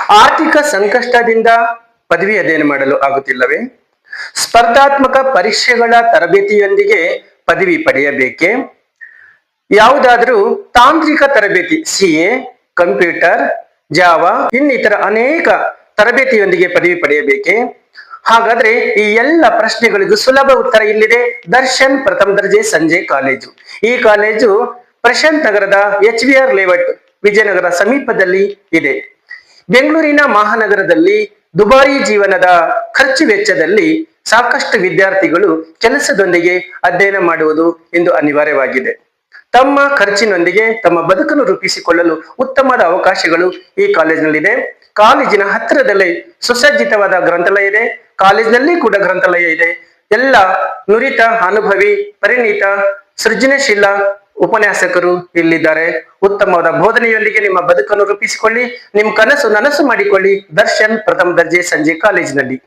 ಆರ್ಥಿಕ ಸಂಕಷ್ಟದಿಂದ ಪದವಿ ಅಧ್ಯಯನ ಮಾಡಲು ಆಗುತ್ತಿಲ್ಲವೇ? ಸ್ಪರ್ಧಾತ್ಮಕ ಪರೀಕ್ಷೆಗಳ ತರಬೇತಿಯೊಂದಿಗೆ ಪದವಿ ಪಡೆಯಬೇಕೆ? ಯಾವುದಾದರೂ ತಾಂತ್ರಿಕ ತರಬೇತಿ ಸಿಎ, ಕಂಪ್ಯೂಟರ್, ಜಾವಾ ಇನ್ನಿತರ ಅನೇಕ ತರಬೇತಿಯೊಂದಿಗೆ ಪದವಿ ಪಡೆಯಬೇಕೆ? ಹಾಗಾದ್ರೆ ಈ ಎಲ್ಲ ಪ್ರಶ್ನೆಗಳಿಗೂ ಸುಲಭ ಉತ್ತರ ಇಲ್ಲಿದೆ. ದರ್ಶನ್ ಪ್ರಥಮ ದರ್ಜೆ ಸಂಜೆ ಕಾಲೇಜು. ಈ ಕಾಲೇಜು ಪ್ರಶಾಂತ್ ನಗರದ HBR ಲೇಔಟ್ ವಿಜಯನಗರ ಸಮೀಪದಲ್ಲಿ ಇದೆ. ಬೆಂಗಳೂರಿನ ಮಹಾನಗರದಲ್ಲಿ ದುಬಾರಿ ಜೀವನದ ಖರ್ಚು ವೆಚ್ಚದಲ್ಲಿ ಸಾಕಷ್ಟು ವಿದ್ಯಾರ್ಥಿಗಳು ಕೆಲಸದೊಂದಿಗೆ ಅಧ್ಯಯನ ಮಾಡುವುದು ಇಂದು ಅನಿವಾರ್ಯವಾಗಿದೆ. ತಮ್ಮ ಖರ್ಚಿನೊಂದಿಗೆ ತಮ್ಮ ಬದುಕನ್ನು ರೂಪಿಸಿಕೊಳ್ಳಲು ಉತ್ತಮವಾದ ಅವಕಾಶಗಳು ಈ ಕಾಲೇಜಿನಲ್ಲಿದೆ. ಕಾಲೇಜಿನ ಹತ್ತಿರದಲ್ಲೇ ಸುಸಜ್ಜಿತವಾದ ಗ್ರಂಥಾಲಯ ಇದೆ. ಕಾಲೇಜಿನಲ್ಲಿ ಕೂಡ ಗ್ರಂಥಾಲಯ ಇದೆ. ಎಲ್ಲ ನುರಿತ ಅನುಭವಿ ಪರಿಣಿತ ಸೃಜನಶೀಲ ಉಪನ್ಯಾಸಕರು ಇಲ್ಲಿದ್ದಾರೆ. ಉತ್ತಮವಾದ ಬೋಧನೆಯೊಂದಿಗೆ ನಿಮ್ಮ ಬದುಕನ್ನು ರೂಪಿಸಿಕೊಳ್ಳಿ, ನಿಮ್ಮ ಕನಸು ನನಸು ಮಾಡಿಕೊಳ್ಳಿ ದರ್ಶನ್ ಪ್ರಥಮ ದರ್ಜೆ ಸಂಜೆ ಕಾಲೇಜಿನಲ್ಲಿ.